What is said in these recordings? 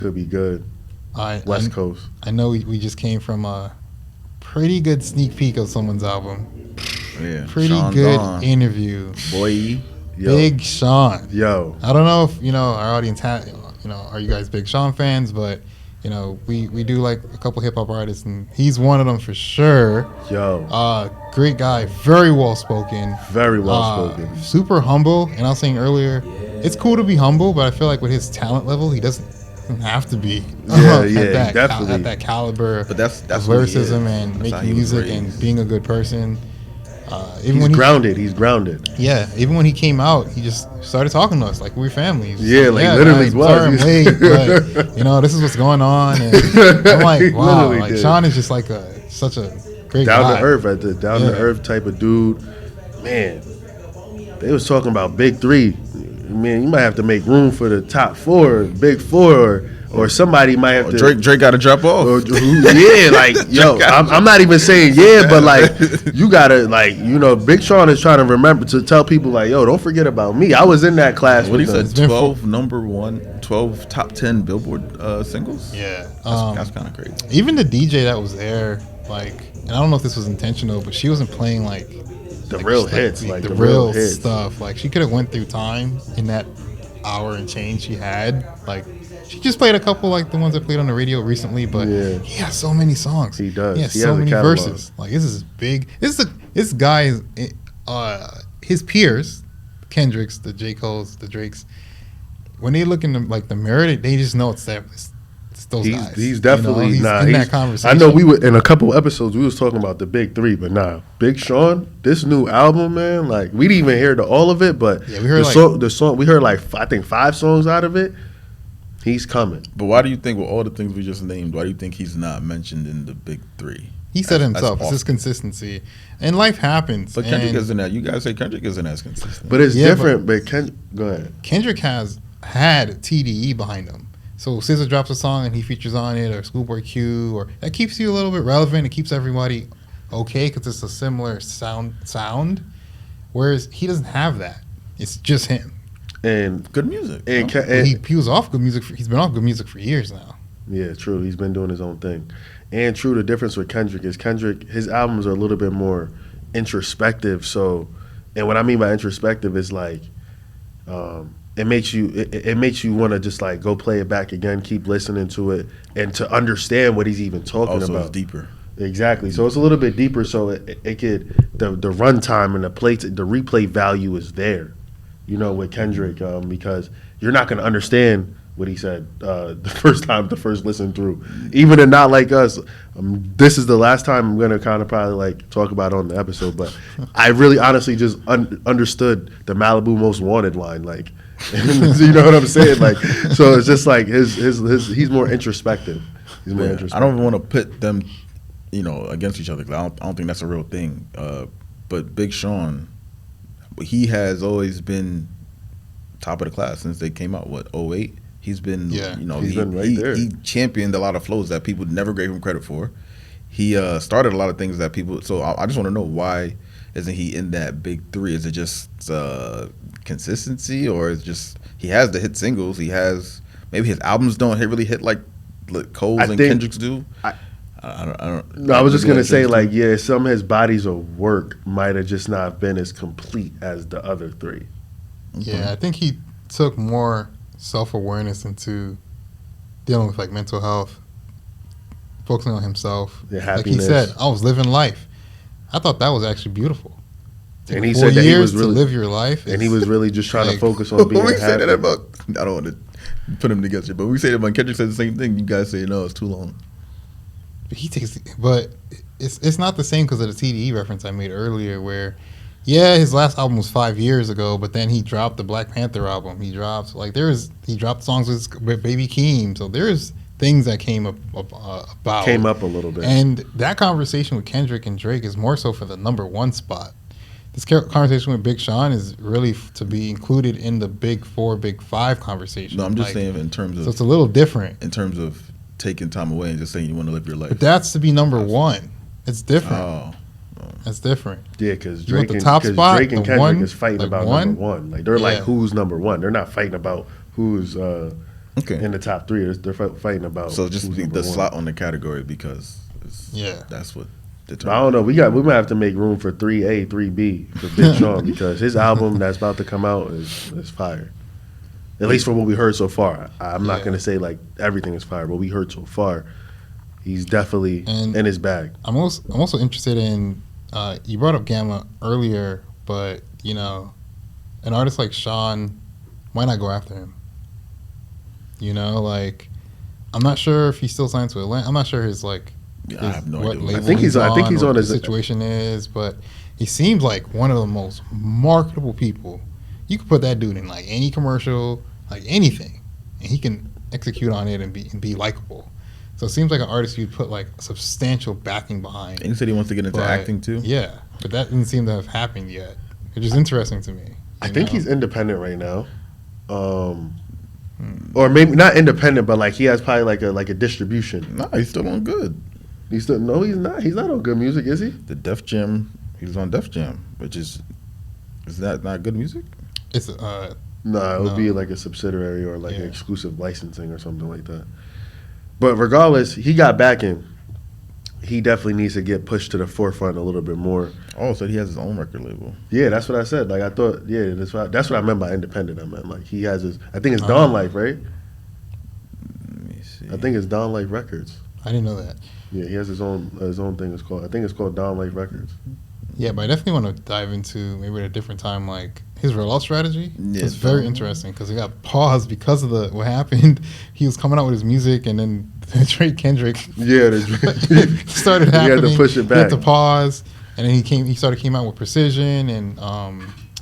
Could be good. West Coast. I know we just came from a pretty good sneak peek of someone's album. Yeah, Pretty Sean good Don. interview. Boy. Yo. Big Sean. Yo. I don't know if our audience are you guys big Sean fans, but we do like a couple hip hop artists, and he's one of them for sure. Yo. Great guy, very well spoken. Very well spoken. Super humble, and I was saying earlier, it's cool to be humble, but I feel like with his talent level, he doesn't have to be definitely at that caliber. But that's of lyricism and making music and being a good person. He's grounded. Yeah, even when he came out, he just started talking to us like we're family. Yeah, like literally guys, sorry I'm late, but this is what's going on. And I'm like, wow, like Sean is just like such a great down guy. to earth, down to earth type of dude. Man, they was talking about big three. Man, you might have to make room for the top four, big four, or somebody might have to. Drake got to drop off. I'm not even saying but like you gotta Big Sean is trying to remember to tell people like, yo, don't forget about me. I was in that class. What he said, 12 12 top 10 Billboard singles. Yeah, that's kind of crazy. Even the DJ that was there, like, and I don't know if this was intentional, but she wasn't playing like the real hits, like the real hits stuff. Like she could have went through time in that hour and change she had. Like she just played a couple like the ones I played on the radio recently, but he has so many songs. He does. He has so many verses. Like this is big. This guy his peers, Kendricks, the J. Cole's, the Drakes, when they look in the mirror, they just know it's them. It's those guys. He's definitely he's in that conversation. I know we were in a couple episodes we was talking about the big three, but Big Sean, this new album, man, like we didn't even hear all of it, but we heard the song we heard like I think 5 songs out of it. He's coming. But why do you think with all the things we just named, why do you think he's not mentioned in the big three? He said himself, it's his consistency. And life happens. But Kendrick isn't that. You guys say Kendrick isn't as consistent. But it's different. But go ahead. Kendrick has had TDE behind him. So SZA drops a song and he features on it, or Schoolboy Q, or that keeps you a little bit relevant. It keeps everybody okay because it's a similar sound. Whereas he doesn't have that. It's just him. And good music. And he was off good music. He's been off good music for years now. Yeah, true. He's been doing his own thing. And true, the difference with Kendrick is his albums are a little bit more introspective. So, and what I mean by introspective is like, it makes you want to just like go play it back again, keep listening to it, and to understand what he's even talking about. It's deeper. Exactly. So it's a little bit deeper. So it could the runtime and the replay value is there. With Kendrick, because you're not going to understand what he said the first listen through. Even if not like us, this is the last time I'm going to kind of probably like talk about it on the episode, but I really honestly just understood the Malibu Most Wanted line, like, you know what I'm saying? Like, so it's just like he's more introspective. He's more introspective. I don't even want to put them, against each other. I don't think that's a real thing. But Big Sean, he has always been top of the class since they came out. 2008? He's been, he's been right there. He championed a lot of flows that people never gave him credit for. He started a lot of things that people. So I just want to know, why isn't he in that big three? Is it just consistency, or is it just he has the hit singles? Maybe his albums don't really hit like Cole's and Kendrick's do. I don't. No, I was just gonna say like, some of his bodies of work might have just not been as complete as the other three. Yeah, I think he took more self-awareness into dealing with like mental health, focusing on himself. Like he said, I was living life. I thought that was actually beautiful. And he said that he was really to live your life, and he was really just trying to focus on being happy. Say that about, I don't want to put him together, but we say that when Kendrick said the same thing, you guys say no, it's too long. But it's not the same because of the TDE reference I made earlier, where his last album was 5 years ago, but then he dropped the Black Panther album. He dropped songs with Baby Keem, so there's things that came up a little bit. And that conversation with Kendrick and Drake is more so for the number one spot. This conversation with Big Sean is really to be included in the big 4, big 5 conversation. No, I'm just saying in terms of. So it's a little different. In terms of taking time away and just saying you want to live your life. But that's to be number one. It's different. Oh. That's different. Yeah, because Drake and Kendrick is fighting about number one. Like they're like, who's number one? They're not fighting about who's Okay. in the top three. They're fighting about. So just who's the number one. slot on the category because Yeah. that's what But I don't know. We might have to make room for 3A, 3B for Big Sean because his album that's about to come out is fire. At least from what we heard so far. I'm not Yeah. gonna say like everything is fire, but we heard so far, he's definitely And- in his bag. I'm also interested in. You brought up Gamma earlier, but you know, an artist like Sean might not go after him. You know, like I'm not sure if he's still signed to Atlanta. I'm not sure his like. Yeah, I have no what idea. label I think he's on or on what his the situation is, but he seems like one of the most marketable people. You could put that dude in like any commercial, like anything, and he can execute on it and be likable. So it seems like an artist you'd put like substantial backing behind. And he said he wants to get into But, acting too. Yeah, but that didn't seem to have happened yet, which is interesting to me. I you think know? he's independent right now. Or maybe not independent, but like he has probably like a distribution. No, he's still on good. He's still no, he's not. He's not on Good Music, is he? The Def Jam, he was on Def Jam, which is that not good music? It's No, it would No. be like a subsidiary or like Yeah. exclusive licensing or something like that. But regardless, he got backing. He definitely needs to get pushed to the forefront a little bit more. Oh, so he has his own record label. Yeah, that's what I said. Like I thought, yeah, that's what I meant by independent. I meant like he has his. I think it's Dawn Life, right? Let me see. I think it's Dawn Life Records. I didn't know that. Yeah, he has his own thing. It's called. I think it's called Dawn Life Records. Yeah, but I definitely want to dive into maybe at a different time, like his rollout strategy. Yeah, It's very interesting because he got paused because of what happened. He was coming out with his music, and then Drake Kendrick Yeah, started He had happening. to push it He had back. to pause, and then he came out with Precision, and I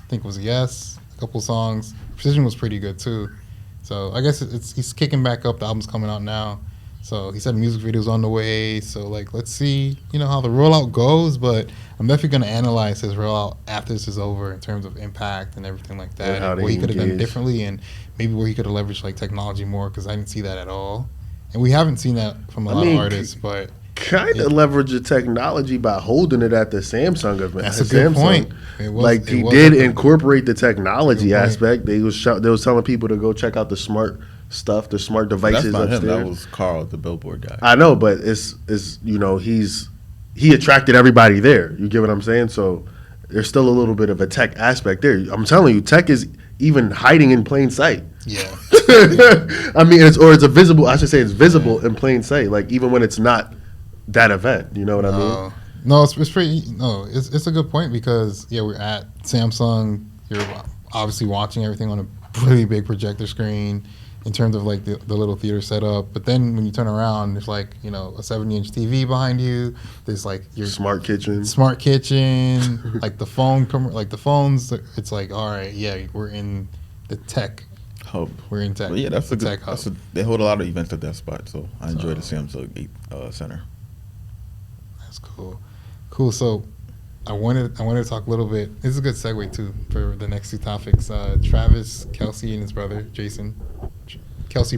think it was Yes, a couple songs. Precision was pretty good too. So I guess he's kicking back up. The album's coming out now. So he said music videos on the way. So like, let's see, how the rollout goes. But I'm definitely gonna analyze his rollout after this is over in terms of impact and everything like that, And how and they what he could have done engage. differently, and maybe where he could have leveraged like technology more because I didn't see that at all. And we haven't seen that from a lot of artists. But kind of leverage the technology by holding it at the Samsung event. that's a good Samsung. point. It was- Like it he was did a good- incorporate the technology Good point. aspect. They was telling people to go check out the smart stuff, the smart That's devices not him. upstairs. That was Carl, the Billboard guy. I know, but it's he attracted everybody there. You get what I'm saying? So there's still a little bit of a tech aspect there. I'm telling you, tech is even hiding in plain sight. yeah, I mean, it's visible. I should say it's visible in plain sight. Like even when it's not that event, you know what I mean? No, it's pretty. No, it's a good point because we're at Samsung. You're obviously watching everything on a pretty big projector screen in terms of like the little theater setup. But then when you turn around, there's like a 70-inch TV behind you. There's like your Smart kitchen. smart kitchen, like the phones. It's like, all right, we're in the tech. Hub. We're in tech. But yeah, that's a tech good. hub. They hold a lot of events at that spot, so I enjoy the Samsung Center. That's cool. Cool. So I wanted to talk a little bit. This is a good segue too for the next two topics. Travis Kelce and his brother Jason Kelce.